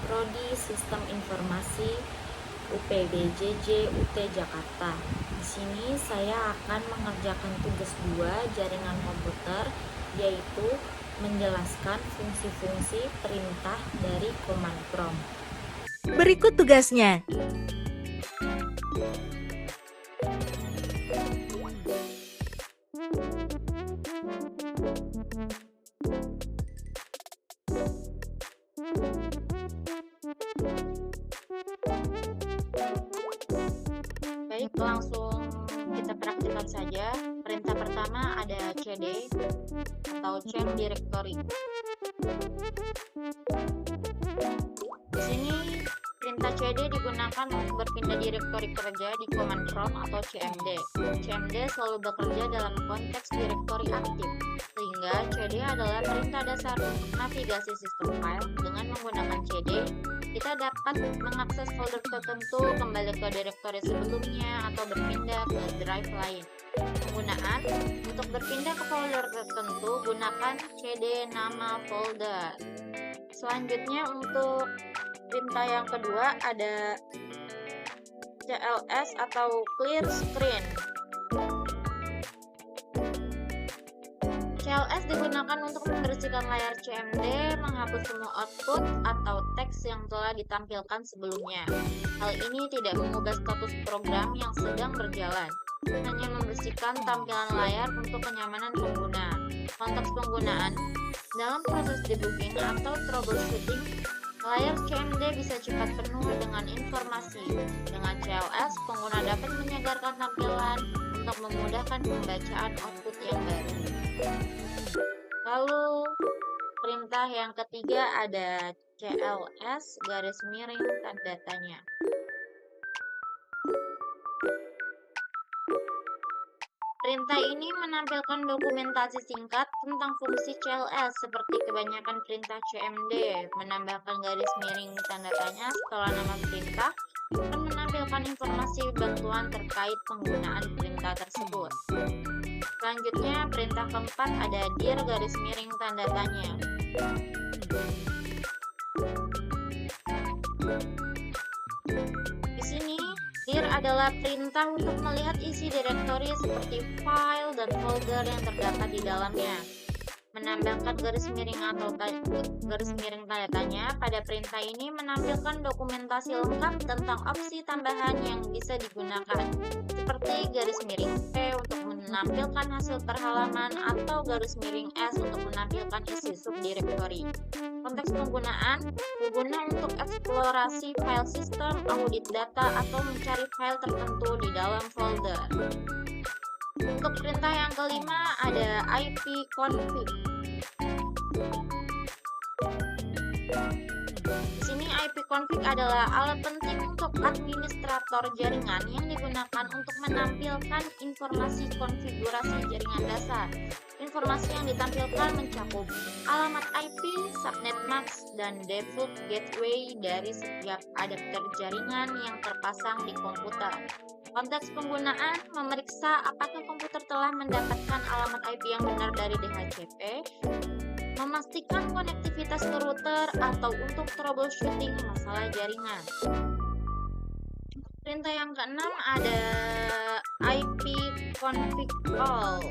Prodi Sistem Informasi UPBJJ UT Jakarta. Di sini saya akan mengerjakan tugas 2 jaringan komputer, yaitu menjelaskan fungsi-fungsi perintah dari command prompt. Berikut tugasnya. Baik, langsung kita praktikkan saja. Perintah pertama ada cd atau change directory. Di sini perintah cd digunakan untuk berpindah direktori kerja di command prompt atau cmd. Cmd selalu bekerja dalam konteks direktori aktif, sehingga cd adalah perintah dasar untuk navigasi sistem file. Dengan menggunakan cd, kita dapat mengakses folder tertentu, kembali ke direktori sebelumnya, atau berpindah ke drive lain. Penggunaan: untuk berpindah ke folder tertentu, gunakan cd nama folder. Selanjutnya, untuk perintah yang kedua ada cls atau clear screen. CLS digunakan untuk membersihkan layar CMD, menghapus semua output atau teks yang telah ditampilkan sebelumnya. Hal ini tidak mengubah status program yang sedang berjalan, hanya membersihkan tampilan layar untuk kenyamanan pengguna. Konteks penggunaan: dalam proses debugging atau troubleshooting, layar CMD bisa cepat penuh dengan informasi. Dengan CLS, pengguna dapat menyegarkan tampilan untuk memudahkan pembacaan output yang baru. Lalu perintah yang ketiga ada cls garis miring tanda tanya. Perintah ini menampilkan dokumentasi singkat tentang fungsi CLS seperti kebanyakan perintah CMD. Menambahkan garis miring tanda tanya setelah nama perintah akan menampilkan informasi bantuan terkait penggunaan perintah tersebut. Selanjutnya, perintah keempat ada dir garis miring tanda tanya. Di sini, dir adalah perintah untuk melihat isi direktori seperti file dan folder yang terdapat di dalamnya. Menambahkan garis miring atau garis miring tanda tanya pada perintah ini menampilkan dokumentasi lengkap tentang opsi tambahan yang bisa digunakan, seperti garis miring P untuk menampilkan hasil per halaman atau garis miring S untuk menampilkan isi subdirektori. Konteks penggunaan: berguna untuk eksplorasi file sistem, audit data, atau mencari file tertentu di dalam folder. Untuk perintah yang kelima ada ipconfig. Di sini ipconfig adalah alat penting untuk administrator jaringan yang digunakan untuk menampilkan informasi konfigurasi jaringan dasar. Informasi yang ditampilkan mencakup alamat IP, subnet mask, dan default gateway dari setiap adapter jaringan yang terpasang di komputer. Konteks penggunaan: memeriksa apakah komputer telah mendapatkan alamat IP yang benar dari DHCP, memastikan konektivitas ke router, atau untuk troubleshooting masalah jaringan. Perintah yang keenam ada ipconfig all.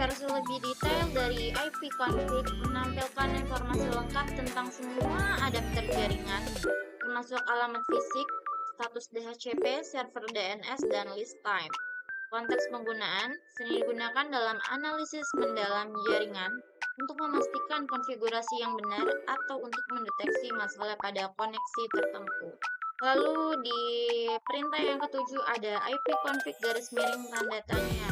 Versi lebih detail dari ipconfig menampilkan informasi lengkap tentang semua adapter jaringan, termasuk alamat fisik, status DHCP, server DNS, dan list time. Konteks penggunaan: sering digunakan dalam analisis mendalam jaringan untuk memastikan konfigurasi yang benar atau untuk mendeteksi masalah pada koneksi tertentu. Lalu di perintah yang ketujuh ada ipconfig garis miring tanda tanya.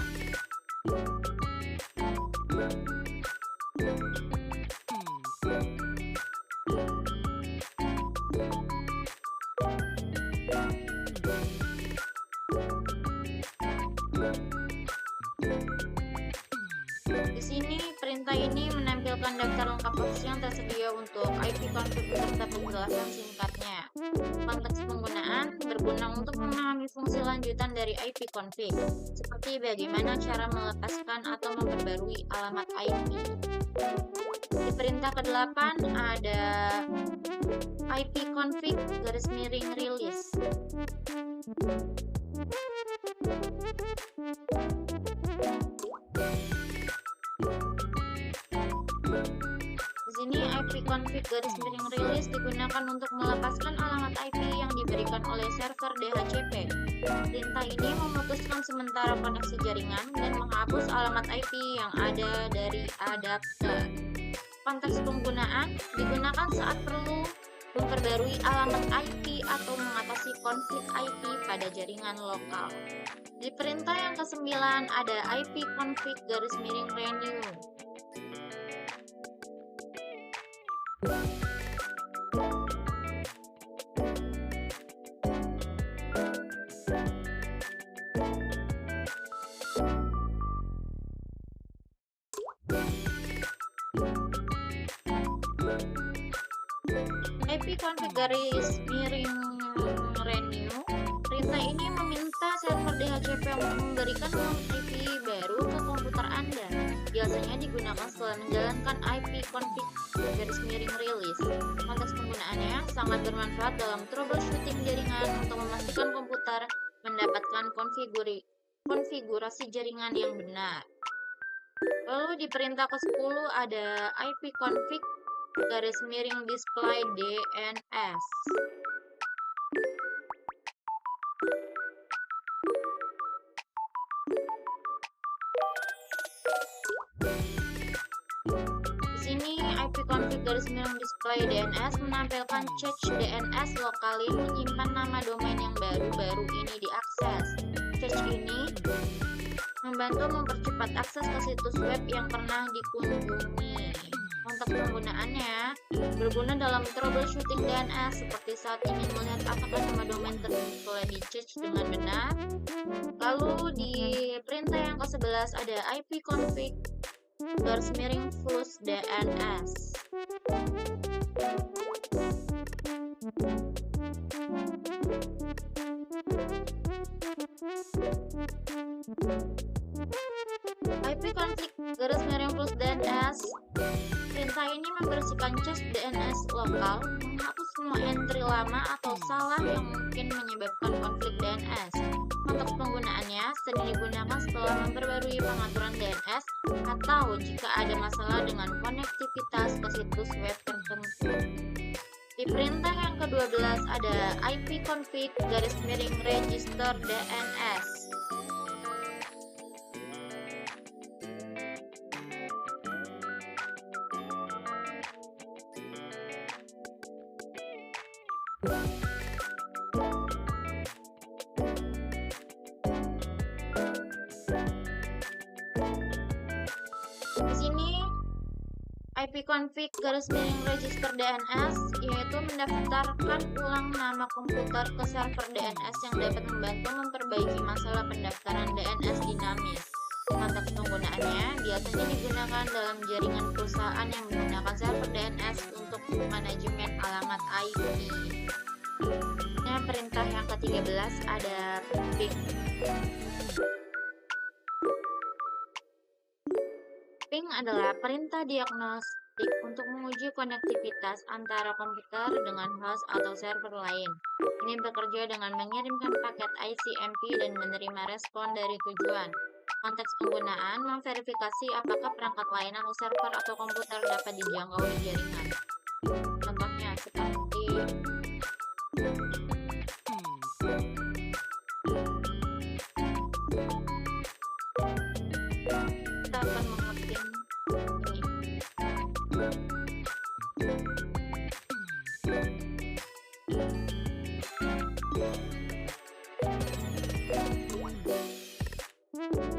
Di sini perintah ini menampilkan daftar lengkap opsi yang tersedia untuk ipconfig serta penjelasan singkatnya. Konteks penggunaan: berguna untuk memahami fungsi lanjutan dari IP config, seperti bagaimana cara melepaskan atau memperbarui alamat IP. Di perintah ke-8 ada IP config _release. Di sini IP config _release digunakan untuk melepaskan alamat IP yang diberikan oleh server DHCP. Perintah ini memutuskan sementara koneksi jaringan dan menghapus alamat IP yang ada dari adapter. Konteks penggunaan digunakan saat perlu memperbarui alamat IP atau mengatasi konflik IP pada jaringan lokal. Di perintah yang ke-9 ada IP config _renew. IP config _renew. Perintah ini meminta server DHCP untuk memberikan alamat IP baru ke komputer Anda. Biasanya digunakan setelah menjalankan IP config _release. Konteks penggunaannya sangat bermanfaat dalam troubleshooting jaringan untuk memastikan komputer mendapatkan konfigurasi jaringan yang benar. Lalu di perintah ke-10 ada IP config _display DNS. Di sini IP config _display DNS menampilkan cache DNS lokalin menyimpan nama domain yang baru-baru ini diakses. Cache ini membantu mempercepat akses ke situs web yang pernah dikunjungi. Konteks penggunaannya berguna dalam troubleshooting DNS seperti saat ingin melihat apakah nama domain tersebut telah di-cache dengan benar. Lalu di perintah yang ke-11 ada IP config _flush DNS. IP config _flush DNS. Perintah ini membersihkan cache DNS lokal, menghapus semua entry lama atau salah yang mungkin menyebabkan konflik DNS. Konteks penggunaannya sering digunakan setelah memperbarui pengaturan DNS atau jika ada masalah dengan konektivitas ke situs web tertentu. Di perintah yang ke-12 ada IP config _register DNS. Di sini IP config _register DNS yaitu mendaftarkan ulang nama komputer ke server DNS yang dapat membantu memperbaiki masalah pendaftaran DNS dinamis. Konteks penggunaannya biasanya digunakan dalam jaringan perusahaan yang menggunakan server DNS untuk manajemen alamat IP. Nah, perintah yang ke-13 ada ping. Ping adalah perintah diagnostik untuk menguji konektivitas antara komputer dengan host atau server lain. Ini bekerja dengan mengirimkan paket ICMP dan menerima respon dari tujuan. Konteks penggunaan memverifikasi apakah perangkat lain atau server atau komputer dapat dijangkau di jaringan. Contohnya seperti kita akan mengetik ini.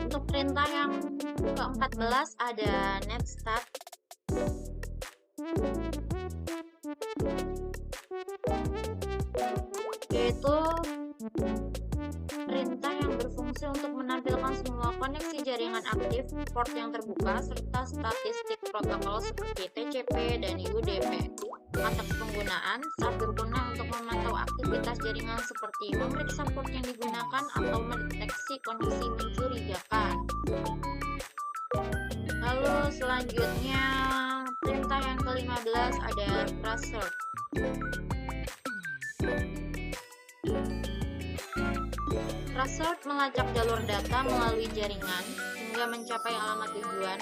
Untuk perintah yang ke-14 ada netstart. Yaitu perintah yang berfungsi untuk menampilkan semua koneksi jaringan aktif, port yang terbuka, serta statistik protokol seperti TCP dan UDP. Konteks penggunaan saat berguna untuk memantau aktivitas jaringan seperti memeriksa port yang digunakan atau mendeteksi koneksi mencurigakan. Lalu selanjutnya perintah yang ke-15 ada tracert. Tracert melacak jalur data melalui jaringan hingga mencapai alamat tujuan,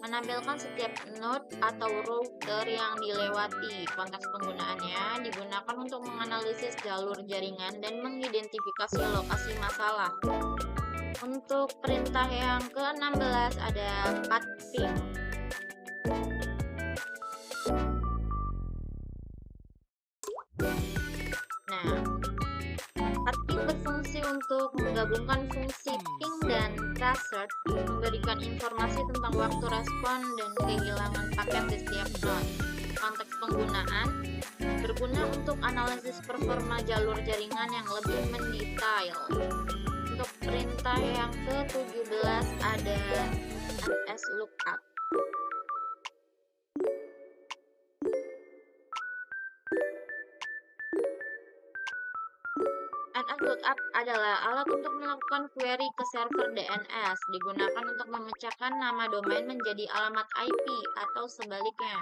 menampilkan setiap node atau router yang dilewati. Konteks penggunaannya digunakan untuk menganalisis jalur jaringan dan mengidentifikasi lokasi masalah. Untuk perintah yang ke-16 ada pathing. Nah, pathing berfungsi untuk menggabungkan fungsi ping dan tracert, memberikan informasi tentang waktu respon dan kehilangan paket di setiap node. Konteks penggunaan berguna untuk analisis performa jalur jaringan yang lebih mendetail. Untuk perintah yang ke-17 ada NS lookup. NS lookup adalah alat untuk melakukan query ke server DNS, digunakan untuk memecahkan nama domain menjadi alamat IP atau sebaliknya.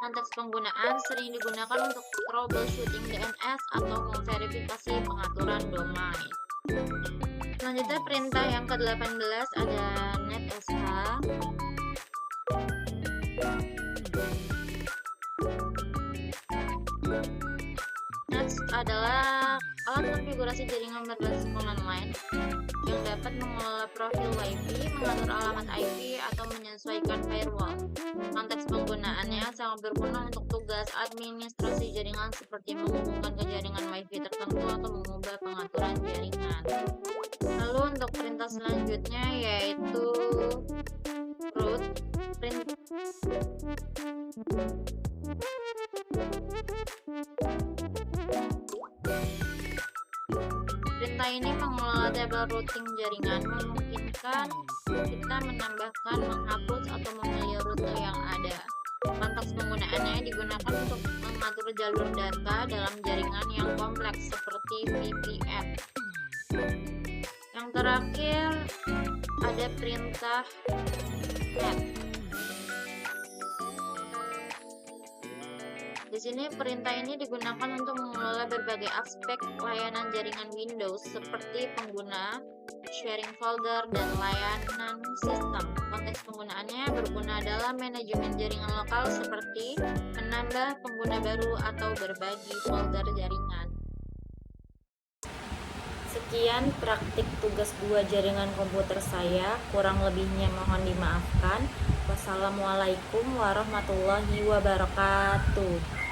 Konteks penggunaan sering digunakan untuk troubleshooting DNS atau memverifikasi pengaturan domain. Selanjutnya perintah yang ke-18 ada netsh. Next adalah alat konfigurasi jaringan berbasis command line yang dapat mengelola profil WiFi, mengatur alamat IP, atau menyesuaikan firewall. Konteks penggunaannya sangat berguna untuk tugas administrasi jaringan seperti menghubungkan ke jaringan WiFi tertentu atau mengubah pengaturan jaringan. Lalu untuk perintah selanjutnya yaitu root. Perintah ini mengelola tabel routing jaringan, memungkinkan kita menambahkan, menghapus, atau memilih rute yang ada. Konteks penggunaannya digunakan untuk mengatur jalur data dalam jaringan yang kompleks seperti VPN. Yang terakhir ada perintah net. Di sini perintah ini digunakan untuk mengelola berbagai aspek layanan jaringan Windows seperti pengguna, sharing folder, dan layanan sistem. Konteks penggunaannya berguna dalam manajemen jaringan lokal seperti menambah pengguna baru atau berbagi folder jaringan. Sekian praktik tugas 2 jaringan komputer saya, kurang lebihnya mohon dimaafkan. Wassalamualaikum warahmatullahi wabarakatuh.